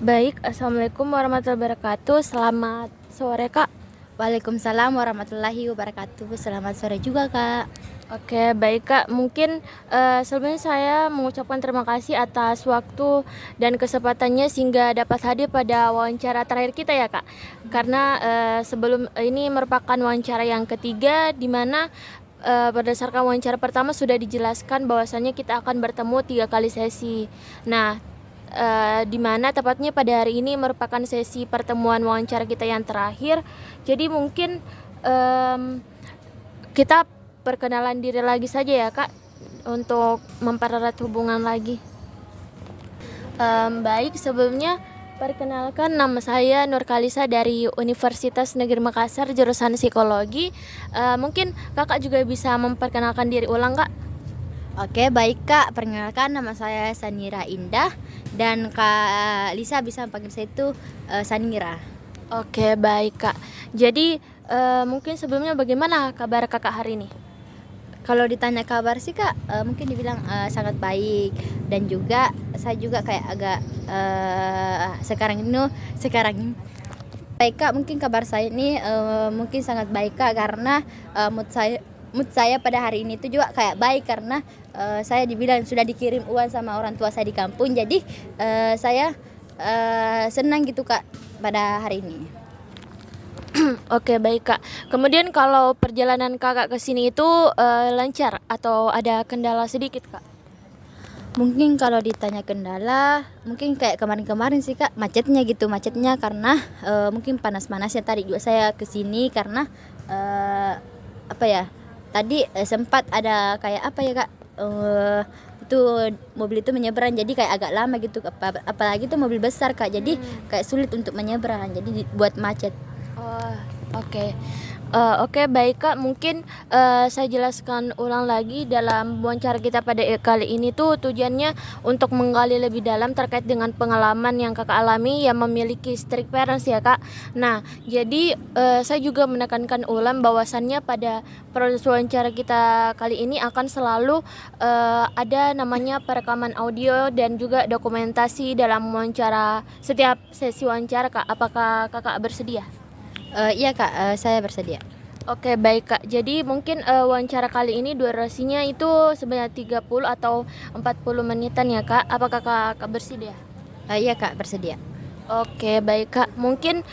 Baik, Assalamualaikum warahmatullahi wabarakatuh. Selamat sore, Kak. Waalaikumsalam warahmatullahi wabarakatuh. Selamat sore juga, Kak. Oke, baik, Kak. Mungkin sebelumnya saya mengucapkan terima kasih atas waktu dan kesempatannya sehingga dapat hadir pada wawancara terakhir kita ya, Kak. Karena sebelum ini merupakan wawancara yang ketiga di mana berdasarkan wawancara pertama sudah dijelaskan bahwasannya kita akan bertemu 3 kali sesi. Nah, di mana tepatnya pada hari ini merupakan sesi pertemuan wawancara kita yang terakhir. Jadi mungkin kita perkenalan diri lagi saja ya, Kak, untuk mempererat hubungan lagi. Baik, sebelumnya perkenalkan, nama saya Nur Kalisa dari Universitas Negeri Makassar jurusan Psikologi. Mungkin Kakak juga bisa memperkenalkan diri ulang, Kak. Oke, baik, Kak. Perkenalkan, nama saya Sanira Indah dan Kak Lisa bisa panggil saya itu Sanira. Oke, baik, Kak. Jadi mungkin sebelumnya bagaimana kabar Kakak hari ini? Kalau ditanya kabar sih, Kak, mungkin dibilang sangat baik, dan juga saya juga kayak agak sekarang ini baik, Kak. Mungkin kabar saya ini mungkin sangat baik, Kak, karena mood saya pada hari ini itu juga kayak baik karena saya dibilang sudah dikirim uang sama orang tua saya di kampung. Jadi saya senang gitu, Kak, pada hari ini. Oke, baik, Kak. Kemudian kalau perjalanan Kakak ke sini itu lancar atau ada kendala sedikit, Kak? Mungkin kalau ditanya kendala, mungkin kayak kemarin-kemarin sih, Kak, macetnya karena mungkin panas-panasnya tadi juga saya kesini karena apa ya, tadi sempat ada kayak apa ya, Kak, itu mobil itu menyeberang, jadi kayak agak lama gitu, apalagi itu mobil besar, Kak, jadi kayak sulit untuk menyeberang, jadi buat macet. Oh, oke. Oke, baik, Kak. Mungkin saya jelaskan ulang lagi dalam wawancara kita pada kali ini tuh tujuannya untuk menggali lebih dalam terkait dengan pengalaman yang Kakak alami yang memiliki strict parents ya, Kak. Nah, jadi saya juga menekankan ulang bahwasannya pada proses wawancara kita kali ini akan selalu ada namanya perekaman audio dan juga dokumentasi dalam wawancara setiap sesi wawancara, Kak. Apakah Kakak bersedia? Iya, Kak, saya bersedia. Oke, baik, Kak. Jadi mungkin wawancara kali ini durasinya itu sebanyak 30 atau 40 menitan ya, Kak. Apakah Kakak bersedia? Iya, Kak, bersedia. Oke, baik, Kak. Mungkin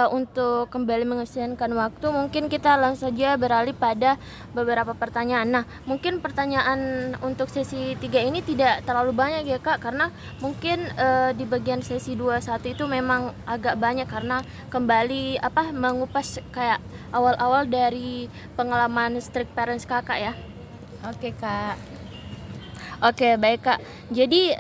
untuk kembali mengefisienkan waktu, mungkin kita langsung saja beralih pada beberapa pertanyaan. Nah, mungkin pertanyaan untuk sesi 3 ini tidak terlalu banyak ya, Kak, karena mungkin di bagian sesi 21 itu memang agak banyak karena kembali mengupas kayak awal-awal dari pengalaman strict parents Kakak ya. Oke, Kak. Oke, baik, Kak. Jadi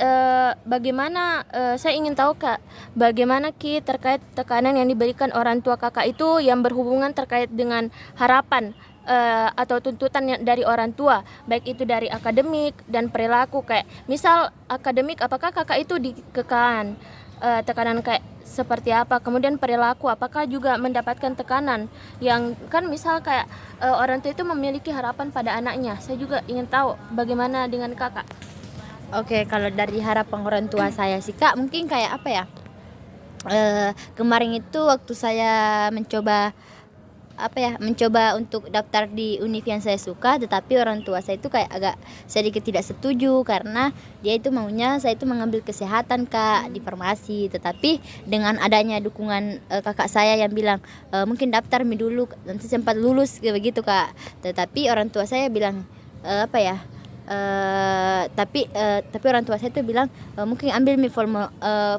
bagaimana saya ingin tahu, Kak, bagaimana Ki terkait tekanan yang diberikan orang tua Kakak itu yang berhubungan terkait dengan harapan atau tuntutan dari orang tua, baik itu dari akademik dan perilaku. Kayak misal akademik, apakah Kakak itu dikekang tekanan kayak seperti apa? Kemudian perilaku, apakah juga mendapatkan tekanan yang kan misal kayak orang tua itu memiliki harapan pada anaknya. Saya juga ingin tahu bagaimana dengan Kakak. Oke, kalau dari harapan orang tua saya sih, Kak, mungkin kayak apa ya, kemarin itu waktu saya mencoba untuk daftar di univ yang saya suka, tetapi orang tua saya itu kayak agak sedikit tidak setuju karena dia itu maunya saya itu mengambil kesehatan, Kak, di farmasi. Tetapi dengan adanya dukungan kakak saya yang bilang mungkin daftar dulu nanti sempat lulus kayak begitu, Kak. Tetapi orang tua saya bilang tapi orang tua saya tuh bilang mungkin ambil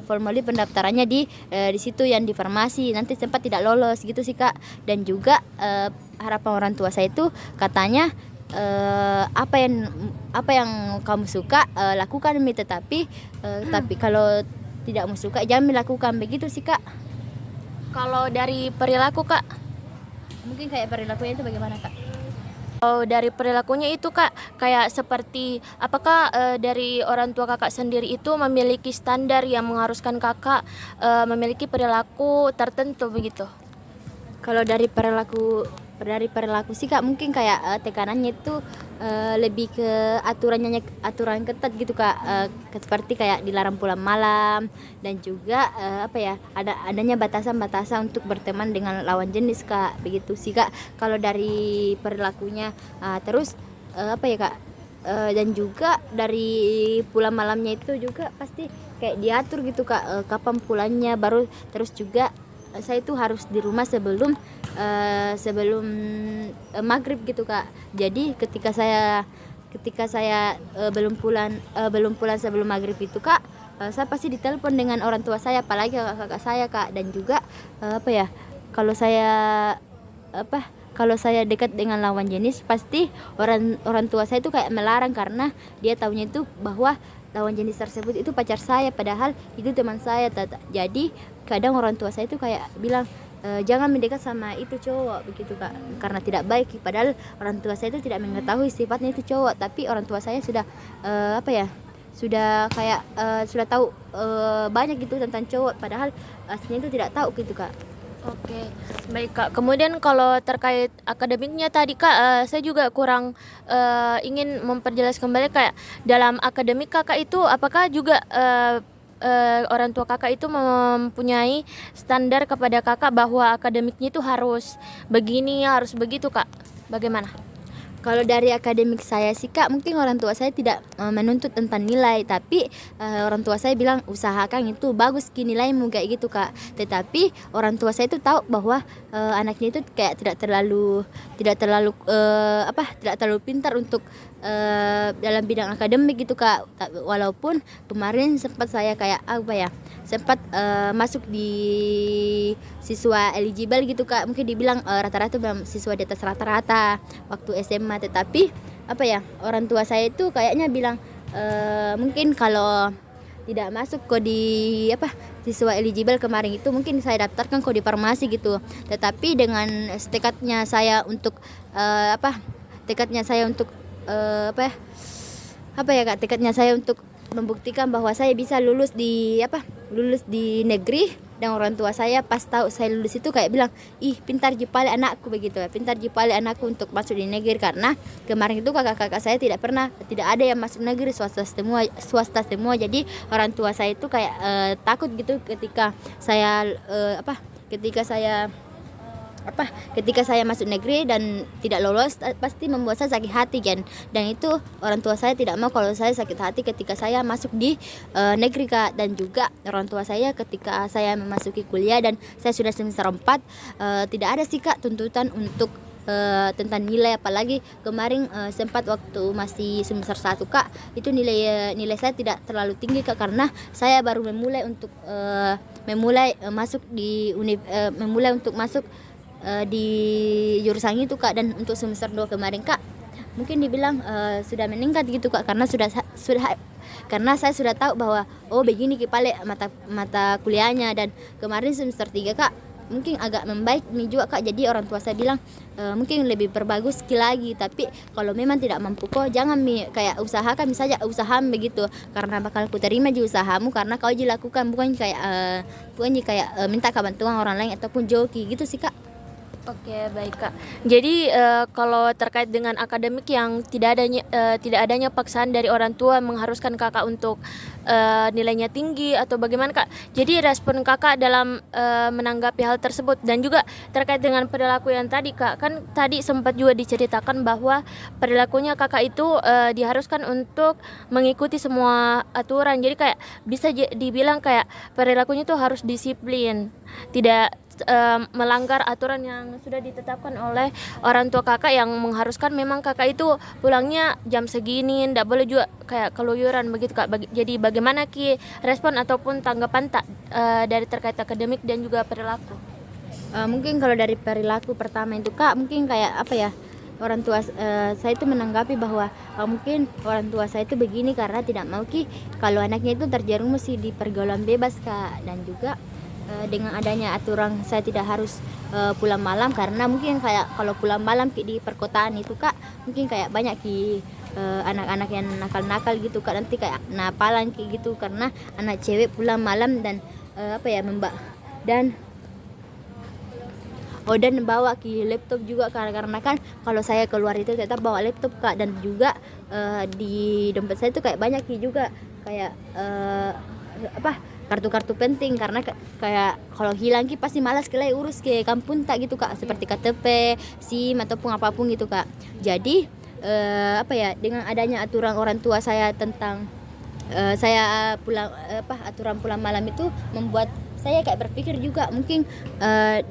formulir pendaftarannya di situ yang di farmasi, nanti sempat tidak lolos gitu sih, Kak. Dan juga harapan orang tua saya itu katanya apa yang kamu suka lakukan, tapi kalau tidak mau suka jangan melakukan, begitu sih, Kak. Kalau dari perilaku, Kak? Mungkin kayak perilakunya itu bagaimana, Kak? Kalau dari perilakunya itu, Kak, kayak seperti apakah dari orang tua Kakak sendiri itu memiliki standar yang mengharuskan Kakak memiliki perilaku tertentu begitu? Kalau dari perilaku dari perilaku sih kak, mungkin kayak tekanannya itu lebih ke aturan ketat gitu kak. Seperti kayak dilarang pulang malam, dan juga apa ya, adanya batasan-batasan untuk berteman dengan lawan jenis kak, begitu sih kak kalau dari perilakunya. Terus apa ya kak, dan juga dari pulang malamnya itu juga pasti kayak diatur gitu kak, kapan pulangnya. Baru terus juga saya itu harus di rumah sebelum maghrib gitu kak. Jadi ketika saya belum pulang sebelum maghrib itu kak, saya pasti ditelepon dengan orang tua saya, apalagi kakak saya kak. Dan juga apa ya, kalau saya kalau saya dekat dengan lawan jenis, pasti orang tua saya itu kayak melarang, karena dia tahunya itu bahwa lawan jenis tersebut itu pacar saya, padahal itu teman saya. Jadi kadang orang tua saya itu kayak bilang, jangan mendekat sama itu cowok, begitu kak, karena tidak baik. Padahal orang tua saya itu tidak mengetahui sifatnya itu cowok, tapi orang tua saya sudah sudah kayak sudah tahu banyak gitu tentang cowok, padahal aslinya itu tidak tahu gitu kak. Oke, baik Kak. Kemudian kalau terkait akademiknya tadi Kak, saya juga kurang ingin memperjelas kembali kayak dalam akademik Kakak itu apakah juga orang tua Kakak itu mempunyai standar kepada Kakak bahwa akademiknya itu harus begini, harus begitu Kak? Bagaimana? Kalau dari akademik saya sih kak, mungkin orang tua saya tidak menuntut tentang nilai, tapi orang tua saya bilang usahakan itu bagus nilaimu kayak gitu kak. Tetapi orang tua saya itu tahu bahwa anaknya itu kayak tidak terlalu pintar untuk dalam bidang akademik gitu kak. Walaupun kemarin sempat saya kayak sempat masuk di siswa eligible gitu kak, mungkin dibilang rata-rata siswa di atas rata-rata waktu SMA. Tetapi orang tua saya itu kayaknya bilang mungkin kalau tidak masuk kok di siswa eligible kemarin itu, mungkin saya daftarkan kok di farmasi gitu. Tetapi dengan tekadnya saya untuk tekadnya saya untuk membuktikan bahwa saya bisa lulus di negeri, dan orang tua saya pas tahu saya lulus itu kayak bilang, ih pintar jepali anakku, begitu ya, pintar jepali anakku untuk masuk di negeri. Karena kemarin itu kakak-kakak saya tidak ada yang masuk negeri, swasta semua. Jadi orang tua saya itu kayak takut gitu ketika saya ketika saya masuk negeri dan tidak lolos, pasti membuat saya sakit hati kan. Dan itu orang tua saya tidak mau kalau saya sakit hati ketika saya masuk di negeri kak. Dan juga orang tua saya ketika saya memasuki kuliah dan saya sudah semester 4, tidak ada sih kak tuntutan untuk tentang nilai. Apalagi kemarin sempat waktu masih semester 1 kak, itu nilai saya tidak terlalu tinggi kak, karena saya baru memulai untuk masuk di jurusan itu kak. Dan untuk semester 2 kemarin kak, mungkin dibilang sudah meningkat gitu kak, karena karena saya sudah tahu bahwa begini kipale mata kuliahnya. Dan kemarin semester 3 kak, mungkin agak membaik nih juga kak. Jadi orang tua saya bilang mungkin lebih berbagus lagi, tapi kalau memang tidak mampu kok jangan kayak usahakan saja usahamu begitu, karena bakal ku terima di usahamu karena kau dilakukan, bukan kayak minta bantuan orang lain ataupun joki gitu sih kak. Oke, baik Kak. Jadi kalau terkait dengan akademik yang tidak adanya paksaan dari orang tua mengharuskan Kakak untuk nilainya tinggi atau bagaimana Kak? Jadi respon Kakak dalam menanggapi hal tersebut. Dan juga terkait dengan perilaku yang tadi Kak, kan tadi sempat juga diceritakan bahwa perilakunya Kakak itu diharuskan untuk mengikuti semua aturan. Jadi kayak bisa dibilang kayak perilakunya itu harus disiplin, tidak melanggar aturan yang sudah ditetapkan oleh orang tua Kakak, yang mengharuskan memang Kakak itu pulangnya jam segini, tidak boleh juga kayak keluyuran begitu Kak. Jadi bagaimana Ki respon ataupun tanggapan dari terkait akademik dan juga perilaku? Mungkin kalau dari perilaku pertama itu kak, mungkin kayak orang tua saya itu menanggapi bahwa mungkin orang tua saya itu begini karena tidak mau kalau anaknya itu terjerumus di pergaulan bebas kak. Dan juga dengan adanya aturan saya tidak harus pulang malam, karena mungkin kayak kalau pulang malam di perkotaan itu kak, mungkin kayak banyak anak-anak yang nakal-nakal gitu kak, nanti kayak napalan gitu karena anak cewek pulang malam. Dan dan bawa ki laptop juga karena kan kalau saya keluar itu tetap bawa laptop Kak, dan juga di dompet saya itu kayak banyak ki juga kayak kartu-kartu penting, karena kayak kalau hilang ki pasti malas kelai urus ke kampung tak gitu Kak, seperti KTP, SIM ataupun apapun gitu Kak. Jadi dengan adanya aturan orang tua saya tentang saya pulang aturan pulang malam itu membuat saya kayak berpikir juga mungkin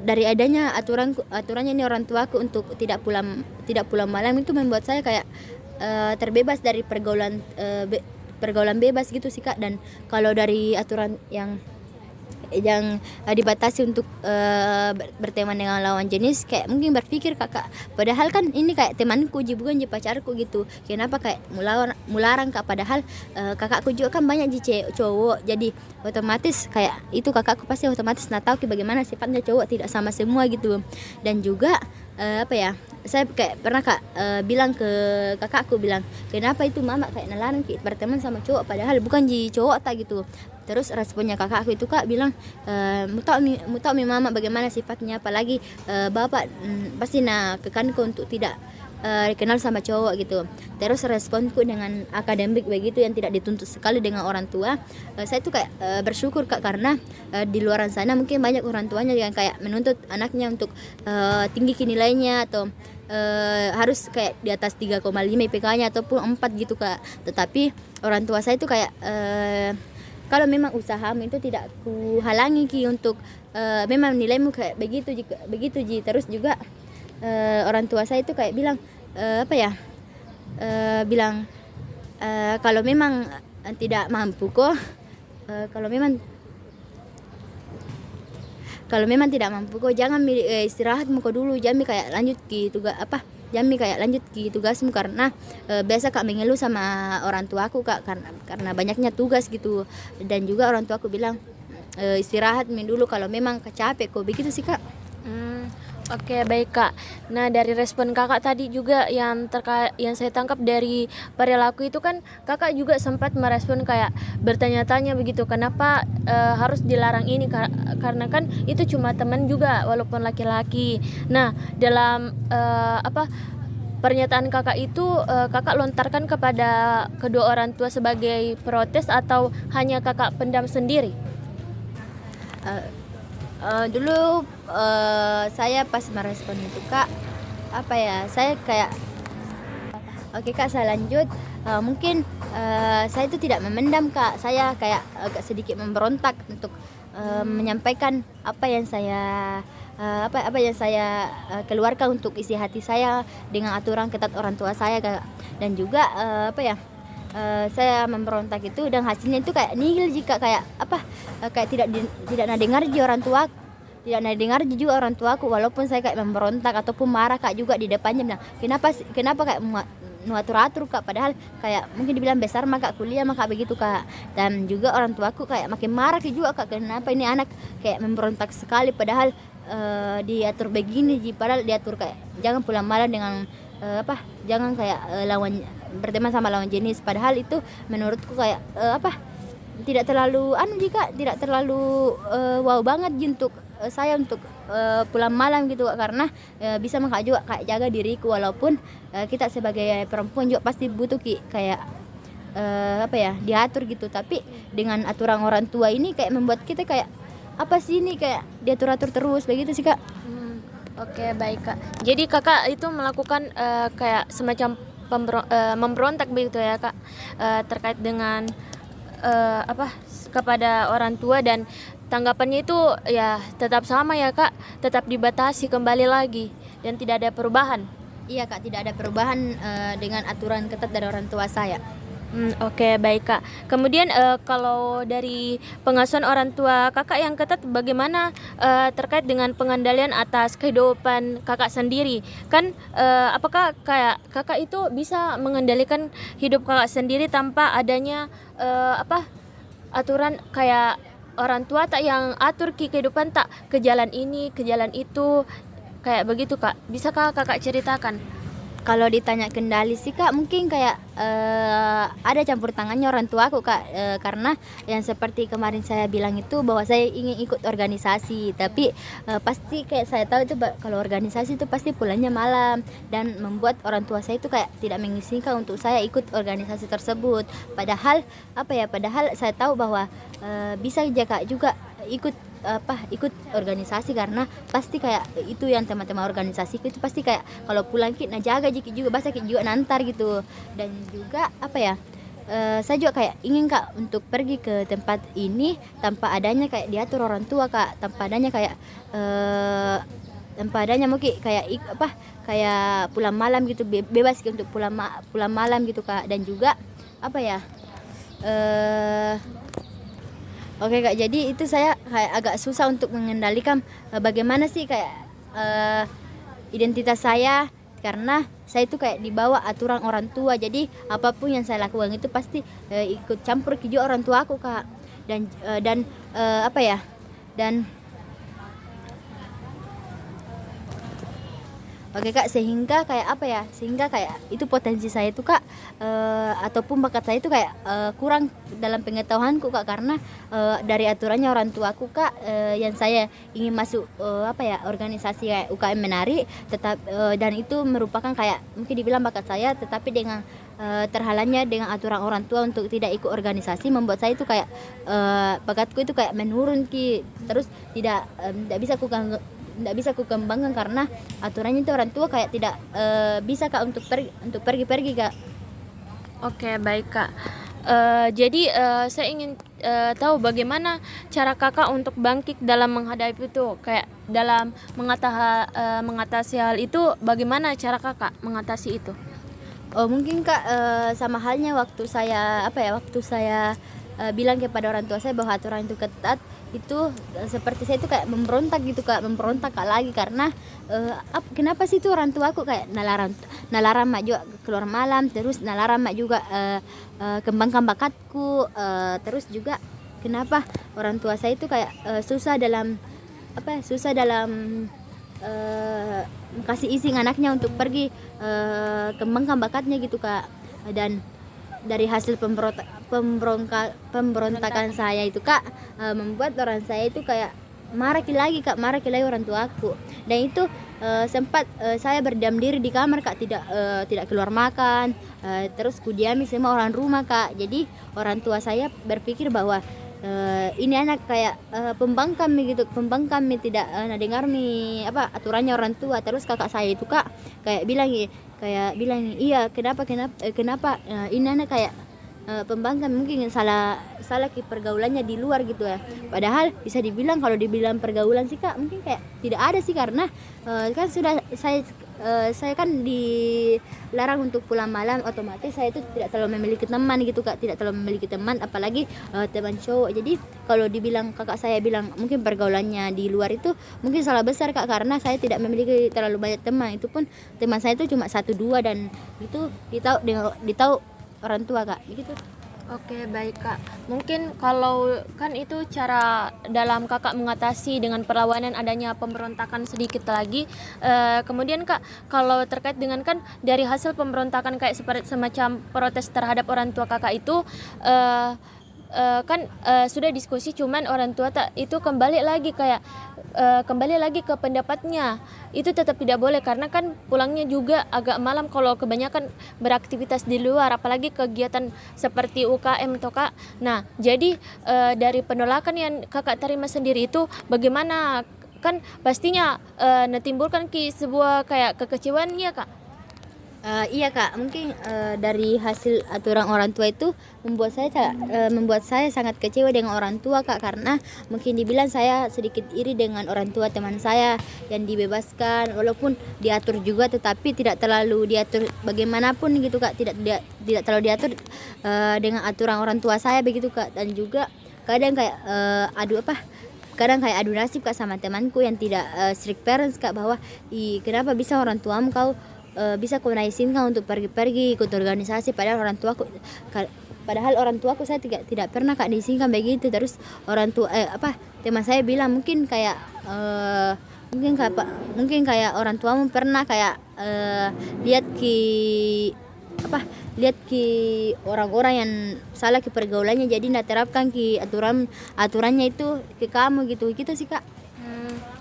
dari adanya aturannya ini orang tuaku untuk tidak pulang malam itu membuat saya kayak terbebas dari pergaulan bebas gitu sih Kak. Dan kalau dari aturan yang dibatasi untuk berteman dengan lawan jenis, kayak mungkin berpikir kakak, padahal kan ini kayak temanku bukan pacarku gitu, kenapa kayak mularang Kak, padahal kakakku juga kan banyak cowok, jadi otomatis kayak itu kakakku pasti otomatis tahu bagaimana sifatnya cowok, tidak sama semua gitu. Dan juga saya kayak pernah Kak bilang ke kakakku, bilang kenapa itu mama kayak nelarang berteman sama cowok padahal bukan cowok tak gitu. Terus responnya kakakku itu Kak bilang mutau mi mama bagaimana sifatnya, apalagi bapak pasti kekanku untuk tidak dikenal sama cowok gitu. Terus responku dengan akademik begitu yang tidak dituntut sekali dengan orang tua, saya tuh kayak bersyukur Kak, karena di luaran sana mungkin banyak orang tuanya yang kayak menuntut anaknya untuk tinggi nilainya atau harus kayak di atas 3,5 IPK-nya ataupun 4 gitu Kak. Tetapi orang tua saya itu kayak kalau memang usahamu itu tidak ku halangi ki untuk memang nilaimu kayak begitu ji. Terus juga orang tua saya itu kayak bilang kalau memang tidak mampu kok kalau memang tidak mampu kok jangan istirahatmu kok dulu, jangan kayak lanjut ki tugasmu, karena biasa Kak mengeluh sama orang tuaku Kak karena banyaknya tugas gitu. Dan juga orang tuaku bilang istirahat dulu kalau memang capek kok, begitu sih Kak. Oke, baik Kak. Nah, dari respon Kakak tadi juga yang saya tangkap dari perilaku itu kan Kakak juga sempat merespon kayak bertanya-tanya begitu, kenapa harus dilarang ini, karena kan itu cuma teman juga walaupun laki-laki. Nah, dalam pernyataan Kakak itu Kakak lontarkan kepada kedua orang tua sebagai protes atau hanya Kakak pendam sendiri? Dulu saya pas merespon itu Kak, saya kayak oke Kak, saya lanjut. Mungkin saya itu tidak memendam Kak, saya kayak agak sedikit memberontak untuk menyampaikan apa yang saya keluarkan untuk isi hati saya dengan aturan ketat orang tua saya Kak. Dan juga saya memberontak itu dan hasilnya itu kayak nihil jika kayak tidak dengar juga orang tuaku, walaupun saya kayak memberontak ataupun marah Kak juga di depannya bilang kenapa kayak atur Kak, padahal kayak mungkin dibilang besar maka kuliah maka begitu Kak. Dan juga orang tuaku kayak makin marah juga Kak, kenapa ini anak kayak memberontak sekali, padahal diatur begini padahal diatur kayak jangan pulang malam dengan jangan kayak berteman sama lawan jenis, padahal itu menurutku kayak tidak terlalu tidak terlalu wow banget untuk saya untuk pulang malam gitu Kak, karena bisa juga kayak jaga diriku, walaupun kita sebagai perempuan juga pasti butuh kayak diatur gitu. Tapi dengan aturan orang tua ini kayak membuat kita kayak apa sih ini kayak diatur-atur terus begitu sih Kak. Oke, baik Kak. Jadi Kakak itu melakukan kayak semacam memberontak begitu ya Kak, terkait dengan kepada orang tua, dan tanggapannya itu ya tetap sama ya Kak, tetap dibatasi kembali lagi dan tidak ada perubahan. Iya Kak, tidak ada perubahan dengan aturan ketat dari orang tua saya. Oke, baik Kak. Kemudian kalau dari pengasuhan orang tua Kakak yang ketat, bagaimana terkait dengan pengendalian atas kehidupan Kakak sendiri? Kan apakah kayak Kakak itu bisa mengendalikan hidup Kakak sendiri tanpa adanya aturan kayak orang tua tak yang atur kehidupan tak ke jalan ini, ke jalan itu, kayak begitu Kak? Bisakah Kakak ceritakan? Kalau ditanya kendali sih kak, mungkin kayak ada campur tangannya orang tua aku kak, karena yang seperti kemarin saya bilang itu bahwa saya ingin ikut organisasi, tapi pasti kayak saya tahu itu kalau organisasi itu pasti pulangnya malam, dan membuat orang tua saya itu kayak tidak mengizinkan untuk saya ikut organisasi tersebut. Padahal padahal saya tahu bahwa bisa aja kak juga ikut organisasi, karena pasti kayak itu yang teman-teman organisasi itu pasti kayak kalau pulang kita jaga jiki juga bahasa kita juga nantar gitu. Dan juga saya juga kayak ingin kak untuk pergi ke tempat ini tanpa adanya kayak diatur orang tua kak, tanpa adanya kayak tanpa adanya mungkin kayak pulang malam gitu, bebas gitu untuk pulang malam gitu kak. Dan juga Oke kak, jadi itu saya kayak agak susah untuk mengendalikan bagaimana sih kayak identitas saya, karena saya itu kayak dibawa aturan orang tua. Jadi apapun yang saya lakukan itu pasti ikut campur ke juga orang tua aku kak. Dan Oke kak, sehingga kayak itu potensi saya itu kak, ataupun bakat saya itu kayak kurang dalam pengetahuanku kak, karena dari aturannya orang tuaku kak, yang saya ingin masuk organisasi kayak UKM menari, dan itu merupakan kayak mungkin dibilang bakat saya, tetapi dengan terhalangnya dengan aturan orang tua untuk tidak ikut organisasi, membuat saya itu kayak bakatku itu kayak menurun ki, terus tidak bisa ku kembangkan karena aturannya itu orang tua kayak tidak bisa kak untuk pergi kak. Oke, baik kak. Jadi saya ingin tahu bagaimana cara kakak untuk bangkit dalam menghadapi itu, kayak dalam mengatasi hal itu, bagaimana cara kakak mengatasi itu? Mungkin kak, sama halnya waktu saya bilang kepada orang tua saya bahwa aturan itu ketat, itu seperti saya itu kayak memberontak kak lagi, karena kenapa sih itu orang tua aku kayak nalarang mak juga keluar malam, terus nalarang mak juga kembangkan bakatku, terus juga kenapa orang tua saya itu kayak susah dalam kasih izin anaknya untuk pergi kembangkan bakatnya gitu kak. Dan dari hasil pemberontakan saya itu kak, membuat orang saya itu kayak marah lagi orang tua aku. Dan itu sempat saya berdiam diri di kamar kak, tidak keluar makan, terus kudiami semua orang rumah kak. Jadi orang tua saya berpikir bahwa ini anak kayak pembangkang tidak dengar aturannya orang tua. Terus kakak saya itu kak kayak bilang iya kenapa ini anak kayak pembangkang, mungkin salah ke pergaulannya di luar gitu ya. Padahal bisa dibilang, kalau dibilang pergaulan sih kak mungkin kayak tidak ada sih, karena kan sudah saya kan dilarang untuk pulang malam, otomatis saya itu tidak terlalu memiliki teman gitu kak, apalagi teman cowok. Jadi kalau dibilang kakak saya bilang mungkin pergaulannya di luar itu mungkin salah besar kak, karena saya tidak memiliki terlalu banyak teman. Itu pun teman saya itu cuma 1-2, dan itu ditahu orang tua kak gitu. Oke, baik kak. Mungkin kalau kan itu cara dalam kakak mengatasi dengan perlawanan adanya pemberontakan sedikit lagi. Kemudian kak, kalau terkait dengan kan dari hasil pemberontakan kayak seperti semacam protes terhadap orang tua kakak itu, sudah diskusi, cuman orang tua itu kembali lagi ke pendapatnya. Itu tetap tidak boleh, karena kan pulangnya juga agak malam kalau kebanyakan beraktivitas di luar, apalagi kegiatan seperti UKM toh kak. Nah, jadi dari penolakan yang kakak terima sendiri itu bagaimana? Kan pastinya timbulkan sebuah kayak kekecewaan ya kak. Iya kak, mungkin dari hasil aturan orang tua itu membuat saya sangat kecewa dengan orang tua kak, karena mungkin dibilang saya sedikit iri dengan orang tua teman saya yang dibebaskan, walaupun diatur juga tetapi tidak terlalu diatur bagaimanapun gitu kak, tidak terlalu diatur dengan aturan orang tua saya begitu kak. Dan juga kadang kayak adu nasib kak sama temanku yang tidak strict parents kak, bahwa kenapa bisa orang tuamu kau bisa kau izinkan untuk pergi ikut organisasi, padahal orang tuaku saya tidak pernah kak diizinkan begitu. Terus teman saya bilang mungkin kayak orang tuamu pernah kayak lihat ki apa lihat ki orang-orang yang salah ki pergaulannya, jadi ndak terapkan ki aturannya itu ke kamu gitu sih kak.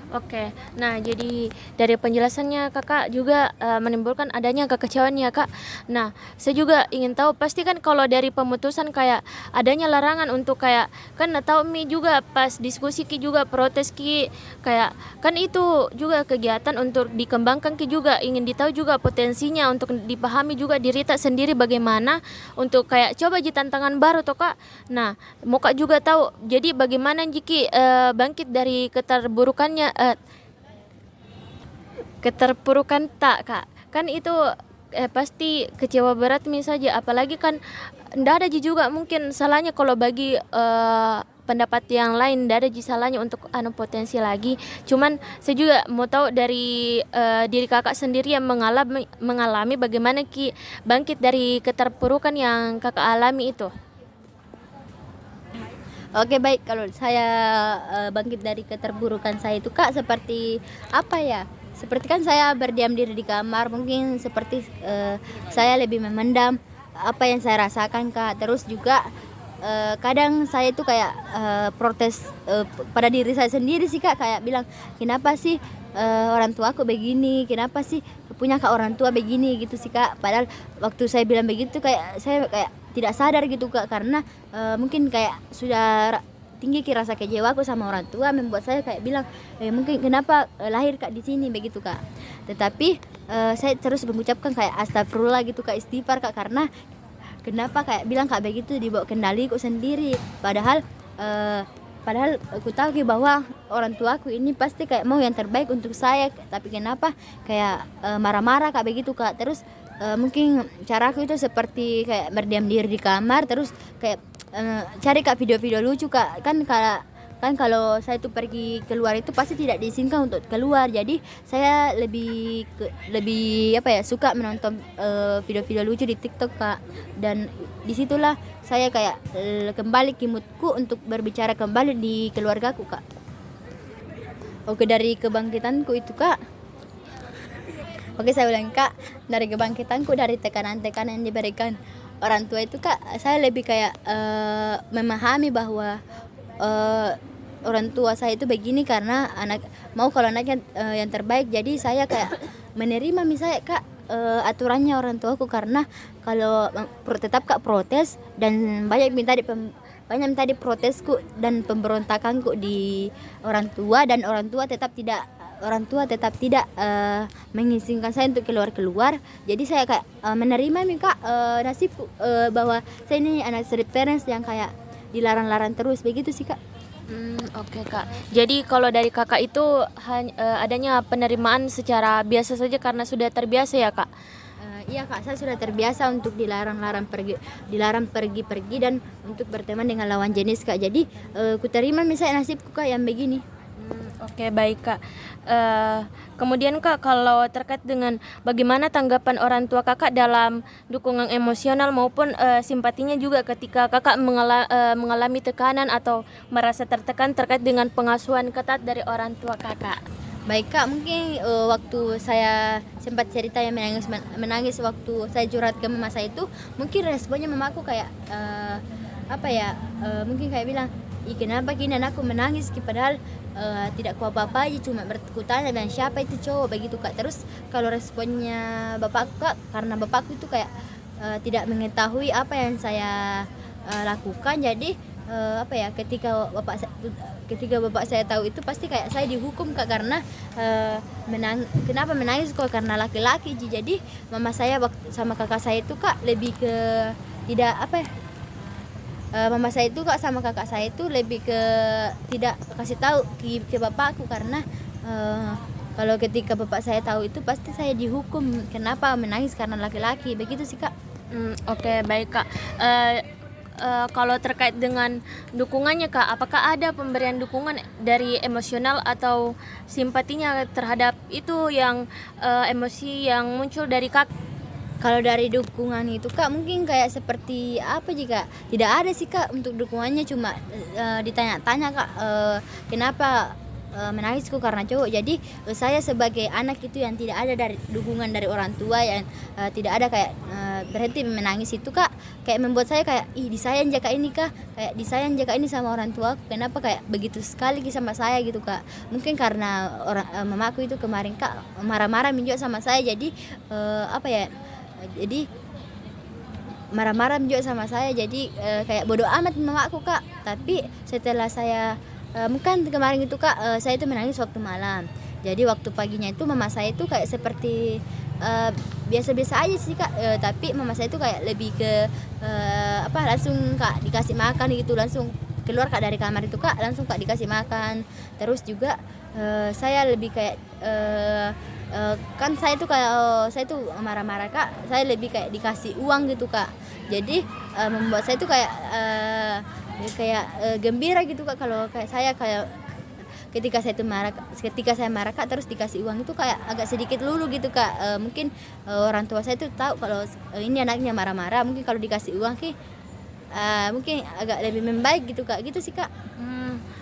Oke, nah jadi dari penjelasannya kakak juga menimbulkan adanya kekecewaan ya kak. Nah, saya juga ingin tahu, pasti kan kalau dari pemutusan kayak adanya larangan untuk kayak, kan tahu mi juga pas diskusi ki juga protes ki, kayak kan itu juga kegiatan untuk dikembangkan ki juga, ingin ditahu juga potensinya untuk dipahami juga diri tak sendiri bagaimana untuk kayak coba ji tantangan baru toh kak. Nah, mau kak juga tahu, jadi bagaimana jiki bangkit dari keterpurukan tak kak, kan itu pasti kecewa berat saja, apalagi kan ndak ada ji juga mungkin salahnya kalau bagi pendapat yang lain, ndak ada ji salahnya untuk potensi lagi. Cuman saya juga mau tahu dari diri kakak sendiri yang mengalami bagaimana ki bangkit dari keterpurukan yang kakak alami itu. Oke baik, kalau saya bangkit dari keterburukan saya itu kak, seperti apa ya? Seperti kan saya berdiam diri di kamar, mungkin seperti saya lebih memendam apa yang saya rasakan kak. Terus juga kadang saya itu kayak protes pada diri saya sendiri sih kak, kayak bilang kenapa sih orang tua aku begini, kenapa sih punya kak orang tua begini gitu sih kak. Padahal waktu saya bilang begitu kayak saya kayak tidak sadar gitu kak, karena mungkin kayak sudah tinggi rasa kecewaku sama orang tua membuat saya kayak bilang mungkin kenapa lahir kak di sini begitu kak. Tetapi saya terus mengucapkan kayak astagfirullah gitu kak, istighfar kak, karena kenapa kayak bilang kak begitu dibawa kendaliku sendiri. Padahal aku tahu bahwa orang tuaku ini pasti kayak mau yang terbaik untuk saya, tapi kenapa kayak marah-marah kak begitu kak. Terus mungkin caraku itu seperti kayak berdiam diri di kamar, terus kayak cari kak video-video lucu kak. Kan kalau saya tuh pergi keluar itu pasti tidak diizinkan untuk keluar, jadi saya lebih apa ya, suka menonton video-video lucu di TikTok kak. Dan disitulah saya kayak kembali ke moodku untuk berbicara kembali di keluargaku kak. Oke, dari kebangkitanku itu kak, oke saya ulang kak, dari kebangkitanku dari tekanan-tekanan yang diberikan orang tua itu kak, saya lebih kayak memahami bahwa orang tua saya itu begini karena kalau anaknya yang terbaik. Jadi saya kayak menerima misalnya kak aturannya orang tuaku, karena kalau tetap kak protes dan banyak minta di protesku dan pemberontakanku di orang tua, dan orang tua tetap tidak mengizinkan saya untuk keluar. Jadi saya kayak menerima nih kak nasibku, bahwa saya ini anak street parents yang kayak dilarang-larang terus begitu sih kak. Oke kak, jadi kalau dari kakak itu adanya penerimaan secara biasa saja karena sudah terbiasa ya kak? Iya kak, saya sudah terbiasa untuk dilarang pergi dan untuk berteman dengan lawan jenis kak. Jadi ku terima misalnya nasibku kak yang begini. Oke baik kak. Kemudian kak, kalau terkait dengan bagaimana tanggapan orang tua kakak dalam dukungan emosional maupun simpatinya juga ketika kakak mengalami tekanan atau merasa tertekan terkait dengan pengasuhan ketat dari orang tua kakak. Baik kak, mungkin waktu saya sempat cerita yang menangis waktu saya curhat ke mama saya itu, mungkin responnya mamaku kayak mungkin kayak bilang, kenapa kini anakku menangis, padahal tidak ku apa-apa aja, cuma bertanya dan siapa itu cowok begitu kak. Terus kalau responnya bapakku kak, karena bapakku itu kayak tidak mengetahui apa yang saya lakukan, jadi ketika bapak saya tahu itu pasti kayak saya dihukum kak, karena kenapa menangis kok karena laki-laki. Jadi mama saya sama kakak saya itu kak lebih ke tidak mama saya itu kak sama kakak saya itu lebih ke tidak kasih tahu ke bapakku, karena kalau ketika bapak saya tahu itu pasti saya dihukum kenapa menangis karena laki-laki begitu sih kak. Oke baik kak. Kalau terkait dengan dukungannya kak, apakah ada pemberian dukungan dari emosional atau simpatinya terhadap itu yang emosi yang muncul dari kak? Kalau dari dukungan itu kak, mungkin kayak seperti apa jika tidak ada sih kak untuk dukungannya, cuma ditanya-tanya kak kenapa menangisku karena cowok. Jadi saya sebagai anak itu yang tidak ada dari dukungan dari orang tua, yang tidak ada kayak berhenti menangis itu kak, kayak membuat saya kayak ih disayang jaka ini kak, kayak disayang jaka ini sama orang tua, kenapa kayak begitu sekali sama saya gitu kak. Mungkin karena mamaku itu kemarin kak marah-marah juga sama saya, jadi apa ya, jadi marah-marah juga sama saya, jadi kayak bodoh amat mamaku kak. Tapi setelah saya mungkin kemarin itu kak, saya itu menangis waktu malam, jadi waktu paginya itu mama saya itu kayak seperti biasa-biasa aja sih kak, tapi mama saya itu kayak lebih ke apa, langsung kak dikasih makan gitu, langsung keluar kak dari kamar itu kak, langsung kak dikasih makan. Terus juga saya lebih kayak kan saya tuh kayak saya tuh marah-marah kak, saya lebih kayak dikasih uang gitu kak, jadi membuat saya tuh kayak gembira gitu kak. Kalau kayak saya kayak ketika saya tuh marah, ketika saya marah kak terus dikasih uang itu kayak agak sedikit lulu gitu kak. Mungkin orang tua saya tuh tahu kalau ini anaknya marah-marah, mungkin kalau dikasih uang ki mungkin agak lebih membaik gitu kak, gitu sih kak.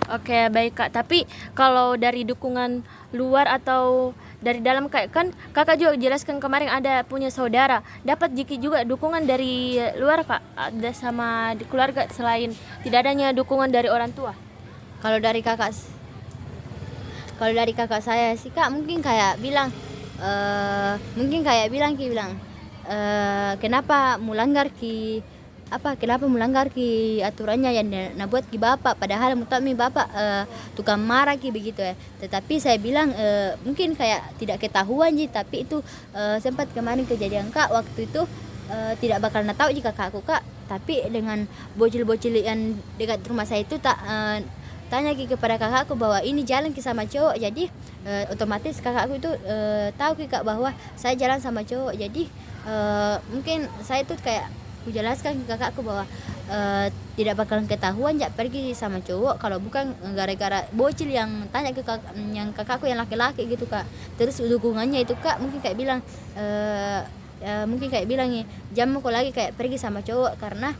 Oke, baik kak. Tapi kalau dari dukungan luar atau dari dalam, kayak kan kakak juga jelaskan kemarin ada punya saudara, dapat Jiki juga dukungan dari luar kak, ada sama di keluarga selain tidak adanya dukungan dari orang tua? Kalau dari kakak, kalau dari kakak saya sih kak, mungkin kayak bilang kenapa melanggar ki apa, kenapa melanggar ki aturannya yang buat ki bapak, padahal mutami bapak tukang marah ki begitu ya. Tetapi saya bilang mungkin kayak tidak ketahuan ji, tapi itu sempat kemarin kejadian kak, waktu itu tidak bakal tahu jika kakakku kak, tapi dengan bocil-bocil yang dekat rumah saya itu tak tanya ki kepada kakakku bahwa ini jalan ki sama cowok, jadi otomatis kakakku itu tahu ki kak bahwa saya jalan sama cowok. Jadi mungkin saya itu kayak aku jelaskan ke kakakku bahwa tidak bakalan ketahuan jak pergi sama cowok kalau bukan gara-gara bocil yang tanya ke yang kakakku yang laki-laki gitu kak. Terus dukungannya itu kak mungkin kayak bilang mungkin kayak bilang nih, jangan kok lagi kayak pergi sama cowok karena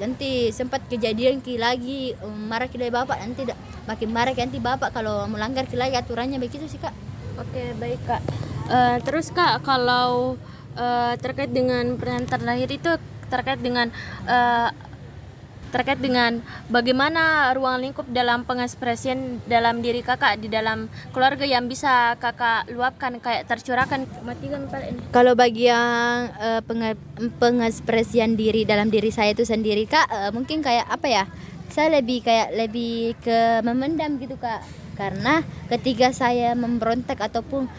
nanti sempat kejadian ki lagi marah ki dari bapak, nanti makin marah ki nanti bapak kalau melanggar ki lagi aturannya, begitu sih kak. Oke, baik kak. Terus kak, kalau terkait dengan pernyataan terakhir itu terkait dengan bagaimana ruang lingkup dalam pengekspresian dalam diri kakak di dalam keluarga yang bisa kakak luapkan, kayak tercurahkan. Matikan ini. Kalau bagi yang pengekspresian diri dalam diri saya itu sendiri kak, mungkin kayak apa ya, saya lebih ke memendam gitu kak. Karena ketika saya memberontak ataupun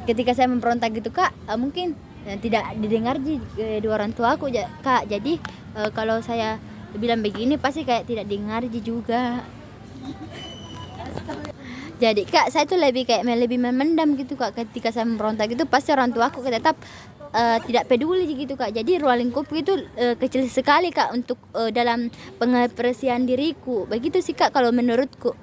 ketika saya memberontak gitu kak, mungkin tidak didengar di orang tua aku kak. Jadi kalau saya bilang begini pasti kayak tidak dengar juga. Jadi kak saya tuh lebih memendam gitu kak. Ketika saya memberontak gitu pasti orang tua aku tetap tidak peduli gitu kak. Jadi ruang lingkup itu kecil sekali kak untuk dalam pengekspresian diriku, begitu sih kak kalau menurutku.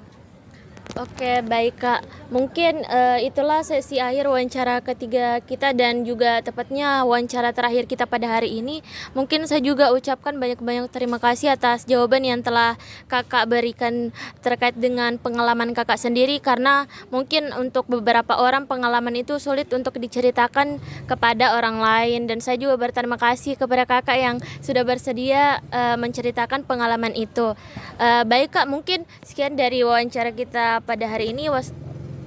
Oke, baik kak. Mungkin itulah sesi akhir wawancara ketiga kita dan juga tepatnya wawancara terakhir kita pada hari ini. Mungkin saya juga ucapkan banyak-banyak terima kasih atas jawaban yang telah kakak berikan terkait dengan pengalaman kakak sendiri, karena mungkin untuk beberapa orang pengalaman itu sulit untuk diceritakan kepada orang lain, dan saya juga berterima kasih kepada kakak yang sudah bersedia menceritakan pengalaman itu. Baik kak, mungkin sekian dari wawancara kita pada hari ini.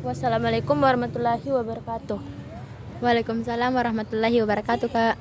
Wassalamualaikum warahmatullahi wabarakatuh. Waalaikumsalam warahmatullahi wabarakatuh kak.